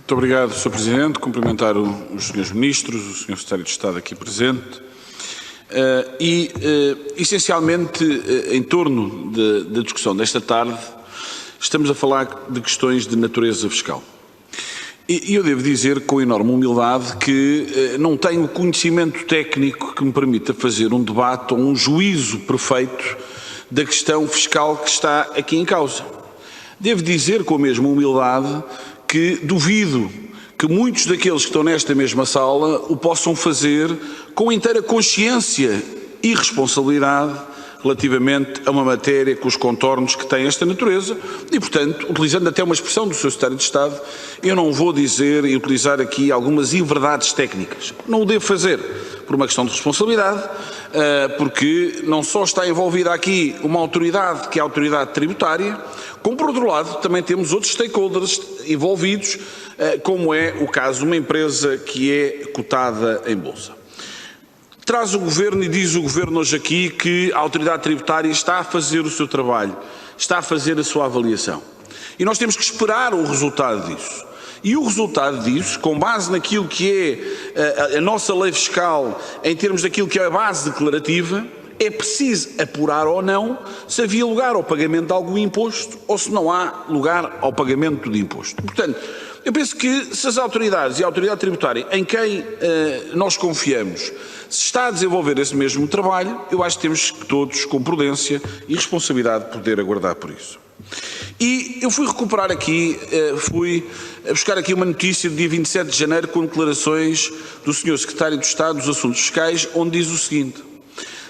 Muito obrigado, Sr. Presidente. Cumprimentar os Srs. Ministros, o Sr. Secretário de Estado aqui presente. Essencialmente, em torno da discussão desta tarde, estamos a falar de questões de natureza fiscal. E eu devo dizer com enorme humildade que não tenho o conhecimento técnico que me permita fazer um debate ou um juízo perfeito da questão fiscal que está aqui em causa. Devo dizer com a mesma humildade que duvido que muitos daqueles que estão nesta mesma sala o possam fazer com inteira consciência e responsabilidade relativamente a uma matéria com os contornos que tem esta natureza e, portanto, utilizando até uma expressão do Sr. Secretário de Estado, eu não vou dizer e utilizar aqui algumas inverdades técnicas. Não o devo fazer por uma questão de responsabilidade, porque não só está envolvida aqui uma autoridade, que é a autoridade tributária, como, por outro lado, também temos outros stakeholders envolvidos, como é o caso de uma empresa que é cotada em bolsa. Traz o Governo e diz o Governo hoje aqui que a autoridade tributária está a fazer o seu trabalho, está a fazer a sua avaliação. E nós temos que esperar o resultado disso. E o resultado disso, com base naquilo que é a nossa lei fiscal, em termos daquilo que é a base declarativa, é preciso apurar ou não se havia lugar ao pagamento de algum imposto ou se não há lugar ao pagamento de imposto. Portanto, eu penso que se as autoridades e a autoridade tributária em quem nós confiamos se está a desenvolver esse mesmo trabalho, eu acho que temos todos, com prudência e responsabilidade, poder aguardar por isso. E eu fui recuperar aqui, fui buscar aqui uma notícia do dia 27 de janeiro com declarações do Sr. Secretário de Estado dos Assuntos Fiscais, onde diz o seguinte: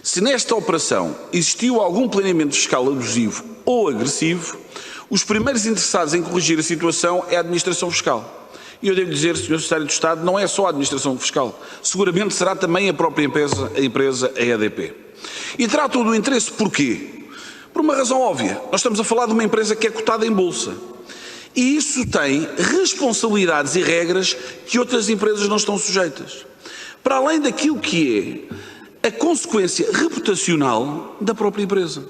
se nesta operação existiu algum planeamento fiscal abusivo ou agressivo, os primeiros interessados em corrigir a situação é a Administração Fiscal. E eu devo dizer, Sr. Secretário de Estado, não é só a Administração Fiscal, seguramente será também a própria empresa, a EDP. E terá todo o interesse porquê? Por uma razão óbvia. Nós estamos a falar de uma empresa que é cotada em bolsa. E isso tem responsabilidades e regras que outras empresas não estão sujeitas. Para além daquilo que é a consequência reputacional da própria empresa.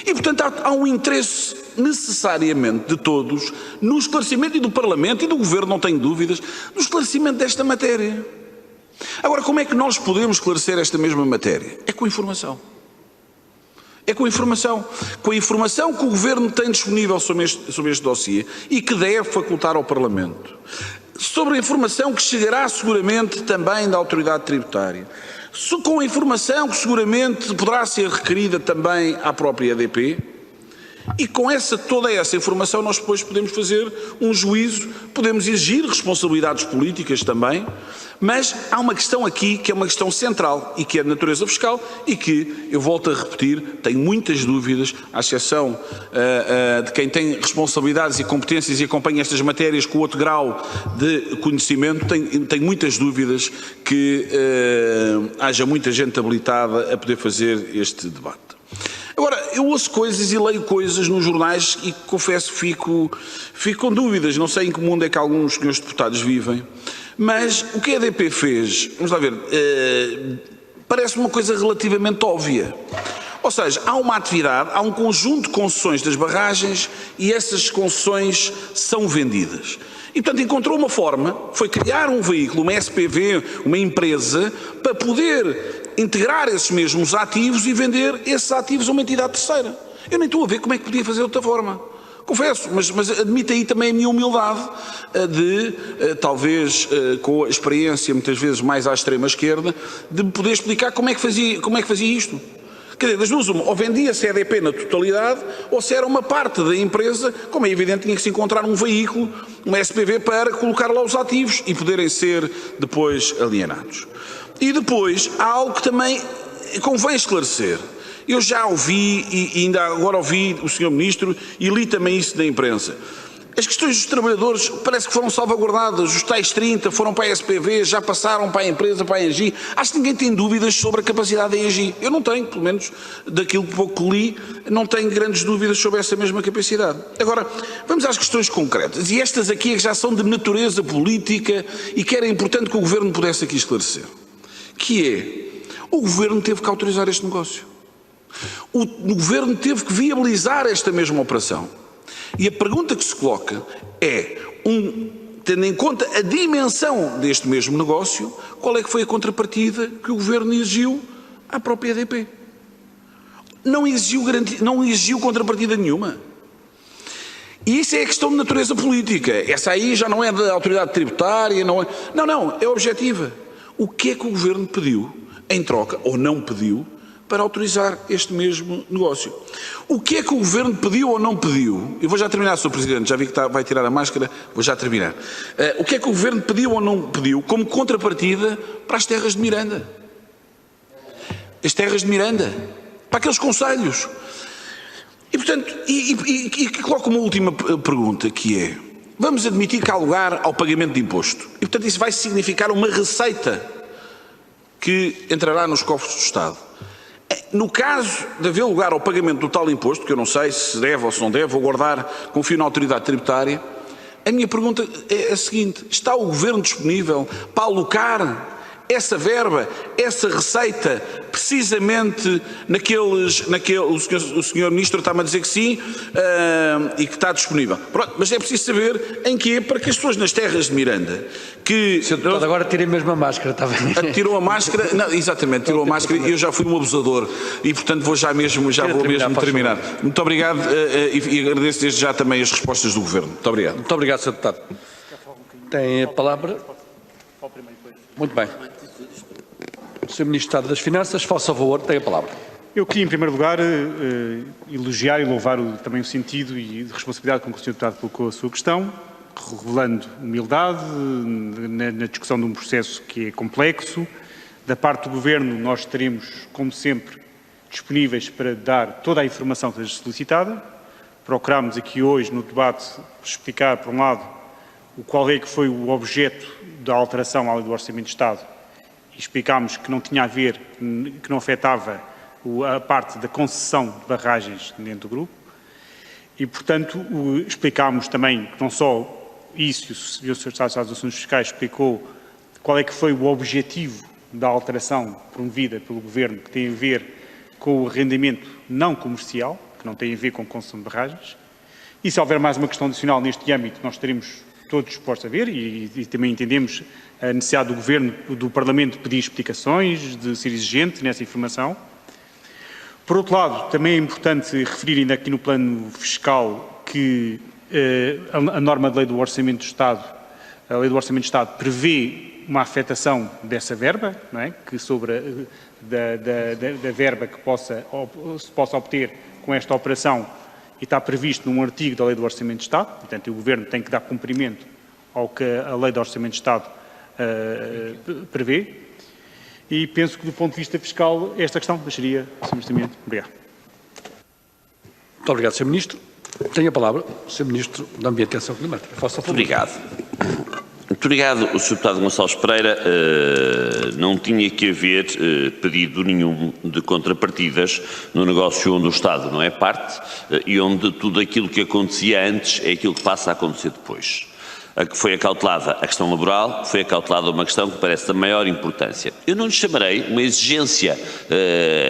E, portanto, há um interesse necessariamente de todos no esclarecimento e do Parlamento e do Governo, não tenho dúvidas, no esclarecimento desta matéria. Agora, como é que nós podemos esclarecer esta mesma matéria? É com informação. É com informação. Com a informação que o Governo tem disponível sobre este dossiê e que deve facultar ao Parlamento. Sobre a informação que chegará seguramente também da autoridade tributária. Com a informação que seguramente poderá ser requerida também à própria EDP, e com toda essa informação nós depois podemos fazer um juízo, podemos exigir responsabilidades políticas também, mas há uma questão aqui que é uma questão central e que é de natureza fiscal e que, eu volto a repetir, tenho muitas dúvidas, à exceção de quem tem responsabilidades e competências e acompanha estas matérias com outro grau de conhecimento, tenho muitas dúvidas que haja muita gente habilitada a poder fazer este debate. Agora, eu ouço coisas e leio coisas nos jornais e, confesso, fico com dúvidas. Não sei em que mundo é que alguns senhores deputados vivem, mas o que a EDP fez, vamos lá ver, parece uma coisa relativamente óbvia. Ou seja, há uma atividade, há um conjunto de concessões das barragens e essas concessões são vendidas. E, portanto, encontrou uma forma, foi criar um veículo, uma SPV, uma empresa, para poder integrar esses mesmos ativos e vender esses ativos a uma entidade terceira. Eu nem estou a ver como é que podia fazer de outra forma. Confesso, mas admito aí também a minha humildade de, talvez com a experiência muitas vezes mais à extrema esquerda, de poder explicar como é que fazia isto. Quer dizer, das duas uma, ou vendia-se a EDP na totalidade, ou se era uma parte da empresa, como é evidente, tinha que se encontrar um veículo, uma SPV, para colocar lá os ativos e poderem ser depois alienados. E depois, há algo que também convém esclarecer. Eu já ouvi, e ainda agora ouvi o Sr. Ministro, e li também isso da imprensa. As questões dos trabalhadores parece que foram salvaguardadas, os tais 30 foram para a SPV, já passaram para a empresa, para a ENGIE. Acho que ninguém tem dúvidas sobre a capacidade da ENGIE. Eu não tenho, pelo menos daquilo que pouco li, não tenho grandes dúvidas sobre essa mesma capacidade. Agora, vamos às questões concretas. E estas aqui é que já são de natureza política e que era importante que o Governo pudesse aqui esclarecer. Que é, o Governo teve que autorizar este negócio. O Governo teve que viabilizar esta mesma operação. E a pergunta que se coloca é, um tendo em conta a dimensão deste mesmo negócio, qual é que foi a contrapartida que o Governo exigiu à própria EDP? Não exigiu contrapartida nenhuma. E isso é a questão de natureza política. Essa aí já não é da autoridade tributária, não, é objetiva. O que é que o Governo pediu em troca, ou não pediu, para autorizar este mesmo negócio? O que é que o Governo pediu ou não pediu? Eu vou já terminar, Sr. Presidente, já vi que vai tirar a máscara, vou já terminar. O que é que o Governo pediu ou não pediu como contrapartida para as terras de Miranda? As terras de Miranda, para aqueles concelhos. E, portanto, coloco uma última pergunta, que é, vamos admitir que há lugar ao pagamento de imposto. E, portanto, isso vai significar uma receita que entrará nos cofres do Estado. No caso de haver lugar ao pagamento do tal imposto, que eu não sei se deve ou se não deve, vou guardar, confio na autoridade tributária, a minha pergunta é a seguinte: está o Governo disponível para alocar essa verba, essa receita, precisamente o senhor Ministro está-me a dizer que sim, e que está disponível. Pronto, mas é preciso saber em que é, para que as pessoas nas terras de Miranda, que... Sr. Deputado, agora tirei mesmo a máscara, está bem? Tirou a máscara, não, exatamente, tirou a máscara, e eu já fui um abusador, e portanto vou mesmo terminar. Muito obrigado, e agradeço desde já também as respostas do Governo. Muito obrigado. Muito obrigado, Sr. Deputado. Tem a palavra. Muito bem. O Sr. Ministro do Estado das Finanças, faça favor, tem a palavra. Eu queria, em primeiro lugar, elogiar e louvar também o sentido e a responsabilidade com que o Sr. Deputado colocou a sua questão, revelando humildade na discussão de um processo que é complexo. Da parte do Governo, nós estaremos, como sempre, disponíveis para dar toda a informação que seja solicitada. Procurámos aqui hoje, no debate, explicar, por um lado, qual é que foi o objeto da alteração à Lei do Orçamento de Estado, e explicámos que não tinha a ver, que não afetava a parte da concessão de barragens dentro do grupo, e, portanto, explicámos também que não só isso, e o Sr. Estado dos Assuntos Fiscais explicou qual é que foi o objetivo da alteração promovida pelo Governo, que tem a ver com o arrendamento não comercial, que não tem a ver com concessão de barragens, e se houver mais uma questão adicional neste âmbito, nós estaremos todos dispostos a ver, e também entendemos a necessidade do Governo, do Parlamento, pedir explicações, de ser exigente nessa informação. Por outro lado, também é importante referir, ainda aqui no plano fiscal, que a norma da Lei do Orçamento do Estado, a Lei do Orçamento do Estado prevê uma afetação dessa verba, não é? Que sobre da verba que se possa obter com esta operação, e está previsto num artigo da Lei do Orçamento de Estado. Portanto, o Governo tem que dar cumprimento ao que a Lei do Orçamento de Estado prevê, e penso que, do ponto de vista fiscal, esta questão deixaria simplesmente. Obrigado. Muito obrigado, Sr. Ministro. Tem a palavra o Sr. Ministro da Ambiente e Ação Climática. Faça favor. Obrigado. Muito obrigado. O Sr. Deputado Gonçalves Pereira, não tinha que haver pedido nenhum de contrapartidas no negócio onde o Estado não é parte e onde tudo aquilo que acontecia antes é aquilo que passa a acontecer depois. A que foi acautelada a questão laboral, foi acautelada uma questão que parece da maior importância. Eu não lhe chamarei uma exigência,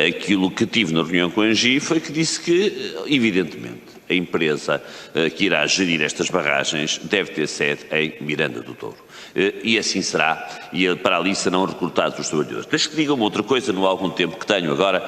aquilo que tive na reunião com a ANGI foi que disse que, evidentemente, a empresa que irá gerir estas barragens deve ter sede em Miranda do Douro. E assim será, e para ali serão recrutados os trabalhadores. Deixe que diga uma outra coisa, no algum tempo que tenho agora,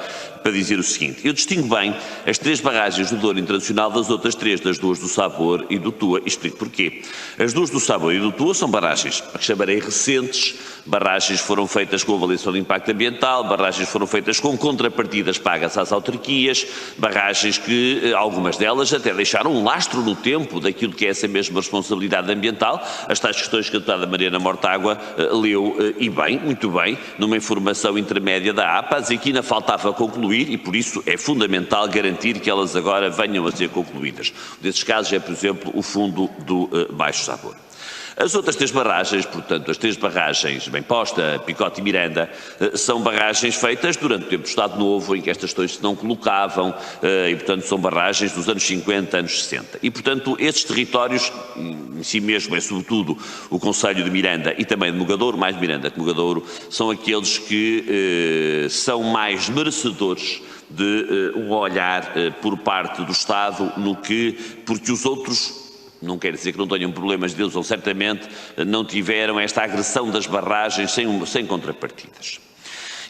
para dizer o seguinte: eu distingo bem as 3 barragens do Douro Internacional das outras 3, das 2 do Sabor e do Tua, e explico porquê. As 2 do Sabor e do Tua são barragens, que chamarei recentes, barragens foram feitas com avaliação de impacto ambiental, barragens foram feitas com contrapartidas pagas às autarquias, barragens que, algumas delas, até deixaram um lastro no tempo daquilo que é essa mesma responsabilidade ambiental, as tais questões que a deputada Mariana Mortágua leu, e bem, muito bem, numa informação intermédia da APAS, e que ainda faltava concluir, e por isso é fundamental garantir que elas agora venham a ser concluídas. Um desses casos é, por exemplo, o fundo do Baixo Sabor. As outras 3 barragens, portanto, as 3 barragens, Bem Posta, Picote e Miranda, são barragens feitas durante o tempo do Estado Novo, em que estas questões se não colocavam, e, portanto, são barragens dos anos 50, anos 60. E, portanto, esses territórios, em si mesmo, é sobretudo o concelho de Miranda e também de Mogadouro, mais Miranda que Mogadouro, são aqueles que são mais merecedores de um olhar por parte do Estado porque os outros Não quer dizer que não tenham problemas deles, ou certamente não tiveram esta agressão das barragens sem contrapartidas.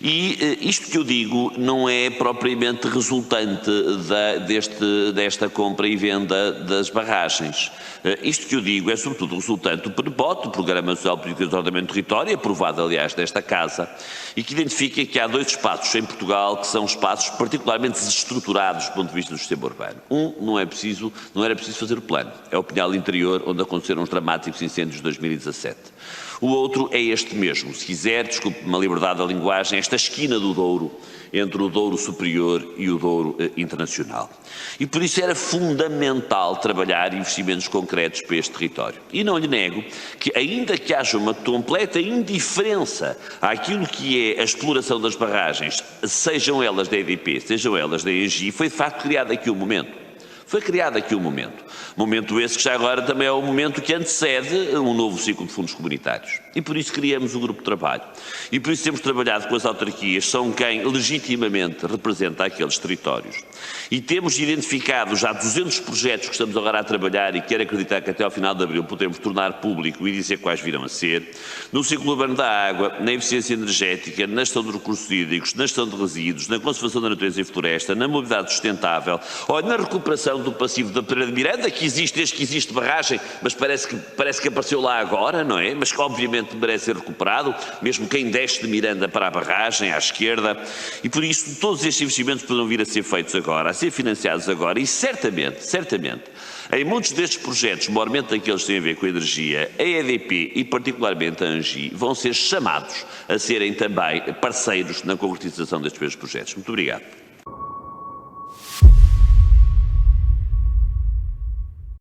E isto que eu digo não é propriamente resultante desta compra e venda das barragens. Isto que eu digo é sobretudo resultante do PNPOT, do Programa Nacional de Política de Ordenamento do Território, aprovado aliás nesta Casa, e que identifica que há 2 espaços em Portugal que são espaços particularmente desestruturados do ponto de vista do sistema urbano. Não era preciso fazer o plano, é o Pinhal Interior, onde aconteceram os dramáticos incêndios de 2017. O outro é este mesmo, se quiser, desculpe-me a liberdade da linguagem, esta esquina do Douro, entre o Douro Superior e o Douro Internacional. E por isso era fundamental trabalhar investimentos concretos para este território. E não lhe nego que, ainda que haja uma completa indiferença àquilo que é a exploração das barragens, sejam elas da EDP, sejam elas da ENGIE, foi de facto criado aqui um momento. Foi criado aqui um momento esse que já agora também é o momento que antecede um novo ciclo de fundos comunitários. E por isso criamos o grupo de trabalho. E por isso temos trabalhado com as autarquias, são quem legitimamente representa aqueles territórios. E temos identificado já 200 projetos que estamos agora a trabalhar e quero acreditar que até ao final de abril podemos tornar público e dizer quais virão a ser, no ciclo urbano da água, na eficiência energética, na gestão de recursos hídricos, na gestão de resíduos, na conservação da natureza e floresta, na mobilidade sustentável, ou na recuperação do passivo da Pereira de Miranda, que existe desde que existe barragem, mas parece que apareceu lá agora, não é? Mas que obviamente merece ser recuperado, mesmo quem desce de Miranda para a barragem, à esquerda, e por isso todos estes investimentos poderão vir a ser feitos agora, a ser financiados agora, e certamente, em muitos destes projetos, maiormente aqueles que têm a ver com a energia, a EDP e particularmente a ENGIE vão ser chamados a serem também parceiros na concretização destes mesmos projetos. Muito obrigado.